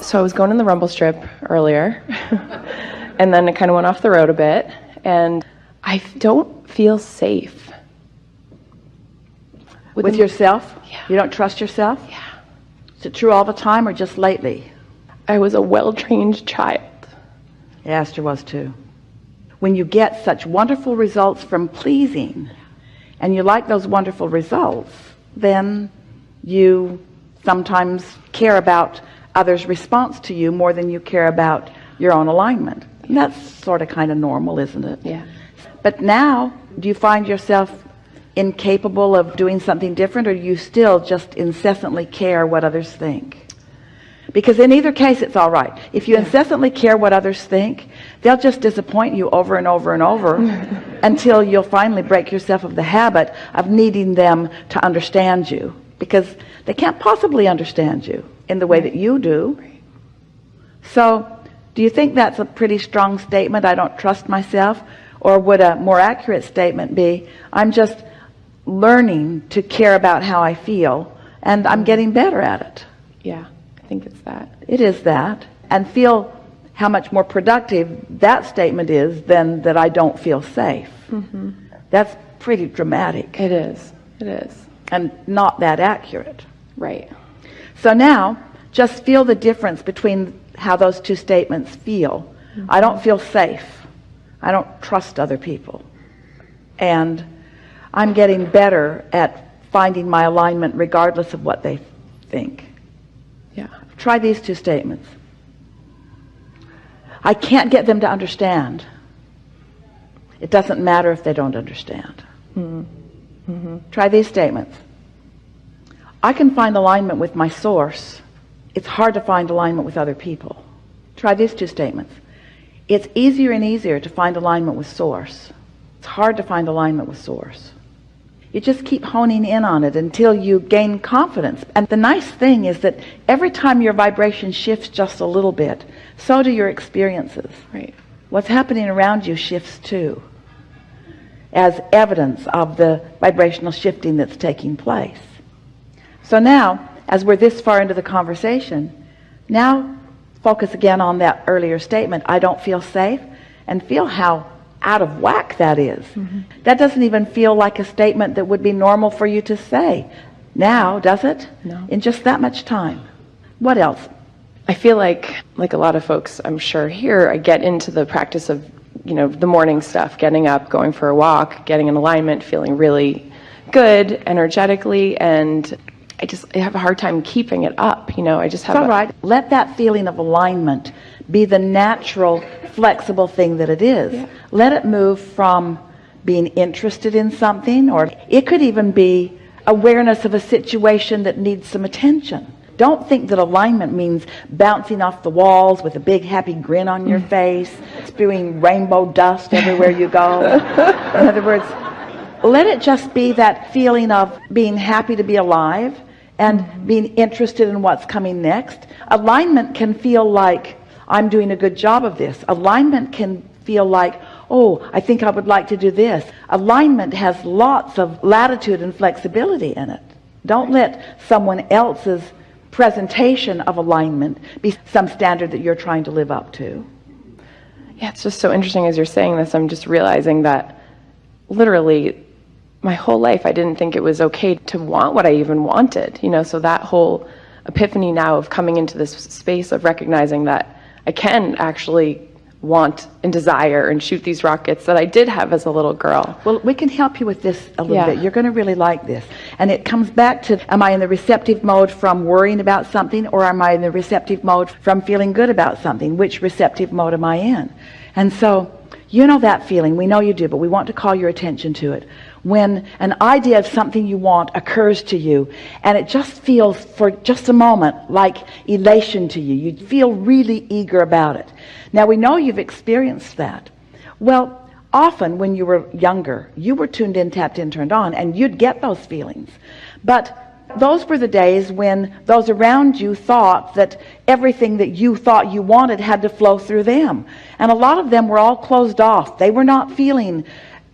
So I was going in the rumble strip earlier, and then it kind of went off the road a bit, and I don't feel safe. With yourself? Yeah. You don't trust yourself? Yeah. Is it true all the time or just lately? I was a well-trained child. Yeah, Esther was too. When you get such wonderful results from pleasing, and you like those wonderful results, then you sometimes care about others' response to you more than you care about your own alignment. And that's sort of kind of normal, isn't it? Yeah. But now, do you find yourself incapable of doing something different, or do you still just incessantly care what others think? Because in either case, it's all right. If you incessantly care what others think, they'll just disappoint you over and over and over until you'll finally break yourself of the habit of needing them to understand you, because they can't possibly understand you in the way that you do. So do you think that's a pretty strong statement, I don't trust myself? Or would a more accurate statement be, I'm just learning to care about how I feel, and I'm getting better at it? Yeah, I think it's that. It is that. And feel how much more productive that statement is than that I don't feel safe. Mm-hmm. That's pretty dramatic. It is. It is. And not that accurate. Right. So now, just feel the difference between how those two statements feel. Mm-hmm. I don't feel safe. I don't trust other people. And I'm getting better at finding my alignment regardless of what they think. Yeah. Try these two statements. I can't get them to understand. It doesn't matter if they don't understand. Mm-hmm. Mm-hmm. Try these statements. I can find alignment with my source. It's hard to find alignment with other people. Try these two statements. It's easier and easier to find alignment with source. It's hard to find alignment with source. You just keep honing in on it until you gain confidence. And the nice thing is that every time your vibration shifts just a little bit, so do your experiences. Right. What's happening around you shifts too, as evidence of the vibrational shifting that's taking place. So now, as we're this far into the conversation, now focus again on that earlier statement, I don't feel safe, and feel how out of whack that is. Mm-hmm. That doesn't even feel like a statement that would be normal for you to say now, does it? No. In just that much time. What else? I feel like a lot of folks, I'm sure here, I get into the practice of, the morning stuff, getting up, going for a walk, getting in alignment, feeling really good energetically, and I have a hard time keeping it up. I just have. It's all right. Let that feeling of alignment be the natural, flexible thing that it is. Yeah. Let it move from being interested in something, or it could even be awareness of a situation that needs some attention. Don't think that alignment means bouncing off the walls with a big happy grin on your face, spewing rainbow dust everywhere you go. In other words, let it just be that feeling of being happy to be alive and being interested in what's coming next. Alignment can feel like, I'm doing a good job of this. Alignment can feel like, oh, I think I would like to do this. Alignment has lots of latitude and flexibility in it. Don't let someone else's presentation of alignment be some standard that you're trying to live up to. Yeah, it's just so interesting as you're saying this. I'm just realizing that literally my whole life I didn't think it was okay to want what I even wanted. So that whole epiphany now of coming into this space of recognizing that I can actually want and desire and shoot these rockets that I did have as a little girl. Well, we can help you with this a little bit. You're going to really like this. And it comes back to, am I in the receptive mode from worrying about something, or am I in the receptive mode from feeling good about something? Which receptive mode am I in? And so, that feeling, we know you do, but we want to call your attention to it. When an idea of something you want occurs to you, and it just feels for just a moment like elation to you. You feel really eager about it. Now, we know you've experienced that. Well, often when you were younger, you were tuned in, tapped in, turned on, and you'd get those feelings. But those were the days when those around you thought that everything that you thought you wanted had to flow through them. And a lot of them were all closed off. They were not feeling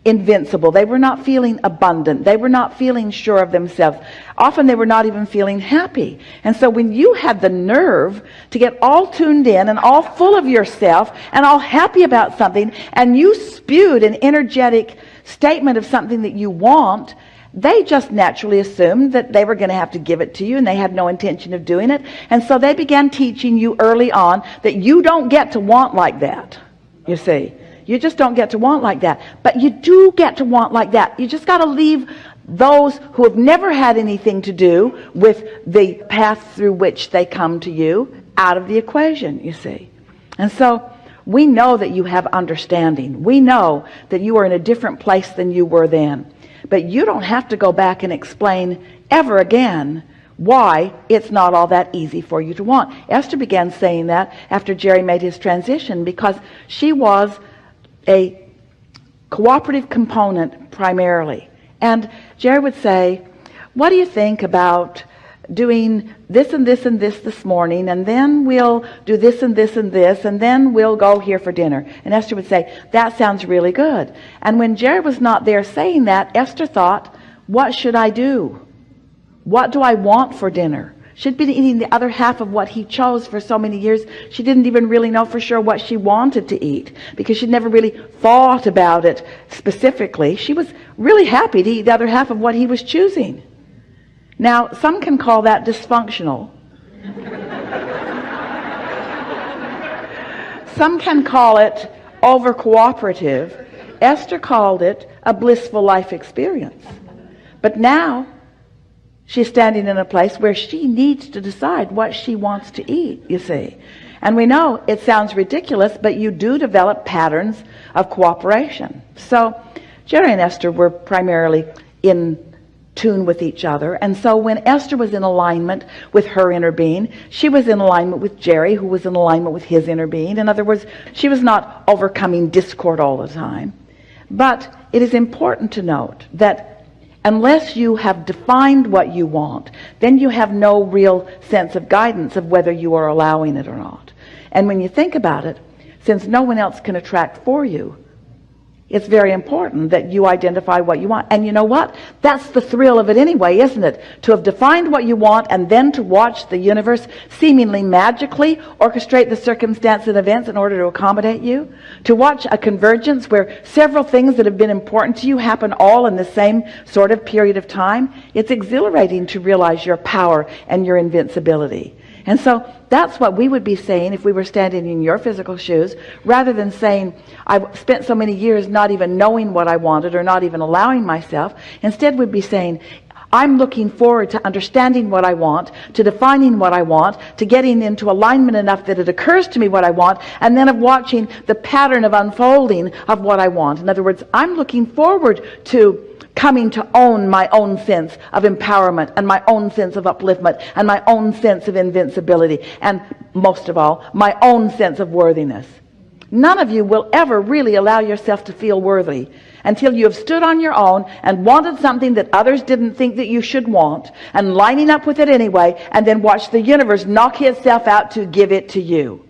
invincible. They were not feeling abundant. They were not feeling sure of themselves. Often they were not even feeling happy. And so when you had the nerve to get all tuned in and all full of yourself and all happy about something, and you spewed an energetic statement of something that you want, they just naturally assumed that they were going to have to give it to you, and they had no intention of doing it. And so they began teaching you early on that you don't get to want like that. You see, you just don't get to want like that. But you do get to want like that. You just got to leave those who have never had anything to do with the path through which they come to you out of the equation, you see. And so we know that you have understanding. We know that you are in a different place than you were then. But you don't have to go back and explain ever again why it's not all that easy for you to want. Esther began saying that after Jerry made his transition, because she was a cooperative component primarily. And Jerry would say, what do you think about doing this and this and this morning, and then we'll do this and this and this, and then we'll go here for dinner? And Esther would say, that sounds really good. And when Jerry was not there saying that, Esther thought, what should I do? What do I want for dinner? She'd been eating the other half of what he chose for so many years. She didn't even really know for sure what she wanted to eat, because she'd never really thought about it specifically. She was really happy to eat the other half of what he was choosing. Now, some can call that dysfunctional. Some can call it over-cooperative. Esther called it a blissful life experience. But now, she's standing in a place where she needs to decide what she wants to eat, you see. And we know it sounds ridiculous, but you do develop patterns of cooperation. So Jerry and Esther were primarily in tune with each other. And so when Esther was in alignment with her inner being, she was in alignment with Jerry, who was in alignment with his inner being. In other words, she was not overcoming discord all the time. But it is important to note that unless you have defined what you want, then you have no real sense of guidance of whether you are allowing it or not. And when you think about it, since no one else can attract for you, it's very important that you identify what you want. And you know what? That's the thrill of it anyway, isn't it? To have defined what you want and then to watch the universe seemingly magically orchestrate the circumstance and events in order to accommodate you. To watch a convergence where several things that have been important to you happen all in the same sort of period of time. It's exhilarating to realize your power and your invincibility. And so that's what we would be saying if we were standing in your physical shoes, rather than saying, I spent so many years not even knowing what I wanted or not even allowing myself. Instead, we'd be saying, I'm looking forward to understanding what I want, to defining what I want, to getting into alignment enough that it occurs to me what I want, and then of watching the pattern of unfolding of what I want. In other words, I'm looking forward to coming to own my own sense of empowerment and my own sense of upliftment and my own sense of invincibility, and most of all, my own sense of worthiness. None of you will ever really allow yourself to feel worthy until you have stood on your own and wanted something that others didn't think that you should want, and lining up with it anyway, and then watch the universe knock itself out to give it to you.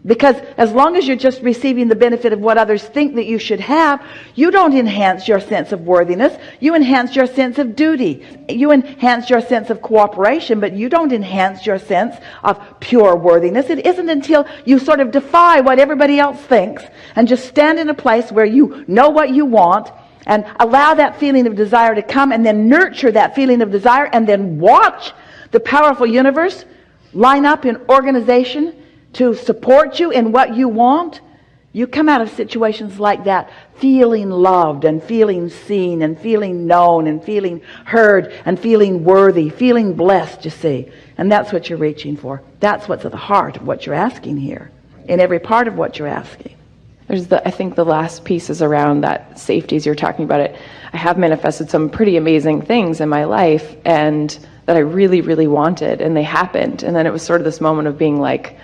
Because as long as you're just receiving the benefit of what others think that you should have, you don't enhance your sense of worthiness. You enhance your sense of duty. You enhance your sense of cooperation, but you don't enhance your sense of pure worthiness. It isn't until you sort of defy what everybody else thinks and just stand in a place where you know what you want and allow that feeling of desire to come, and then nurture that feeling of desire, and then watch the powerful universe line up in organization to support you in what you want. You come out of situations like that feeling loved and feeling seen and feeling known and feeling heard and feeling worthy, feeling blessed, you see. And that's what you're reaching for. That's what's at the heart of what you're asking here, in every part of what you're asking. I think the last piece is around that safety as you're talking about it. I have manifested some pretty amazing things in my life, and that I really, really wanted, and they happened. And then it was sort of this moment of being like,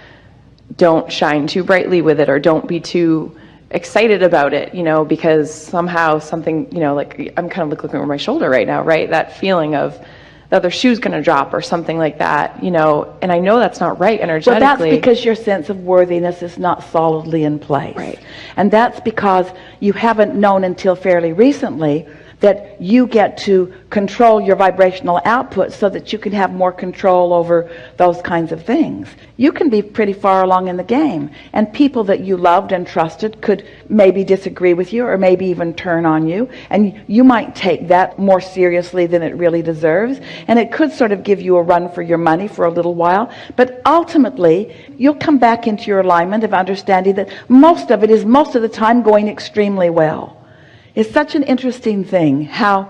don't shine too brightly with it, or don't be too excited about it, because somehow something, like I'm kind of looking over my shoulder right now, right? That feeling of the other shoe's going to drop or something like that, you know, and I know that's not right Well, energetically. that's because your sense of worthiness is not solidly in place. Right. And that's because you haven't known until fairly recently that you get to control your vibrational output so that you can have more control over those kinds of things. You can be pretty far along in the game, and people that you loved and trusted could maybe disagree with you or maybe even turn on you, and you might take that more seriously than it really deserves, and it could sort of give you a run for your money for a little while, but ultimately you'll come back into your alignment of understanding that most of it is most of the time going extremely well. It's such an interesting thing how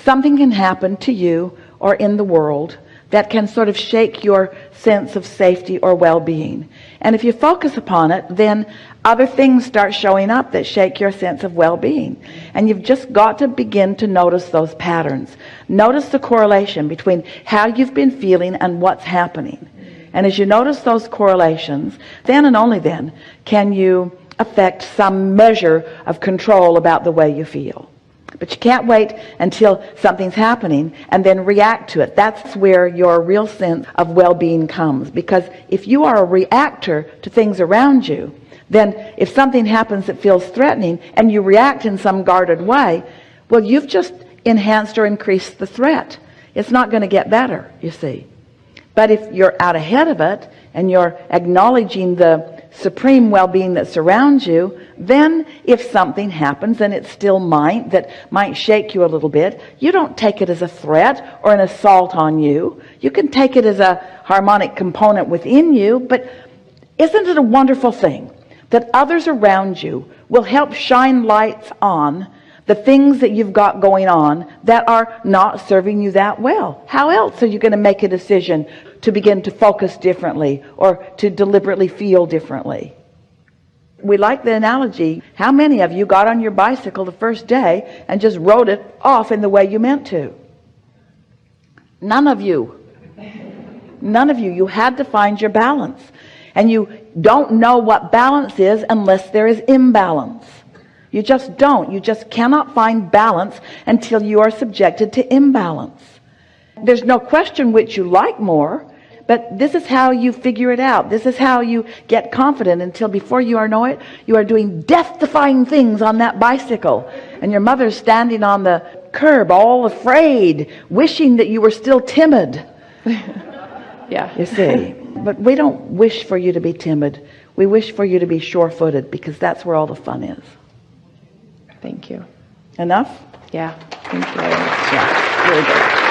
something can happen to you or in the world that can sort of shake your sense of safety or well-being. And if you focus upon it, then other things start showing up that shake your sense of well-being. And you've just got to begin to notice those patterns. Notice the correlation between how you've been feeling and what's happening. And as you notice those correlations, then and only then can you affect some measure of control about the way you feel. But you can't wait until something's happening and then react to it. That's where your real sense of well-being comes. Because if you are a reactor to things around you, then if something happens that feels threatening and you react in some guarded way, well, you've just enhanced or increased the threat. It's not going to get better, you see. But if you're out ahead of it and you're acknowledging the supreme well-being that surrounds you, then if something happens, and it still might shake you a little bit, you don't take it as a threat or an assault on you. You can take it as a harmonic component within you. But isn't it a wonderful thing that others around you will help shine lights on the things that you've got going on that are not serving you that well? How else are you going to make a decision to begin to focus differently or to deliberately feel differently? We like the analogy. How many of you got on your bicycle the first day and just rode it off in the way you meant to? None of you. None of you. You had to find your balance. And you don't know what balance is unless there is imbalance. You just don't. You just cannot find balance until you are subjected to imbalance. There's no question which you like more, but this is how you figure it out. This is how you get confident until before you know it, you are doing death-defying things on that bicycle. And your mother's standing on the curb all afraid, wishing that you were still timid. Yeah. You see. But we don't wish for you to be timid. We wish for you to be sure-footed, because that's where all the fun is. Thank you. Enough? Yeah. Thank you. Yeah. Really good.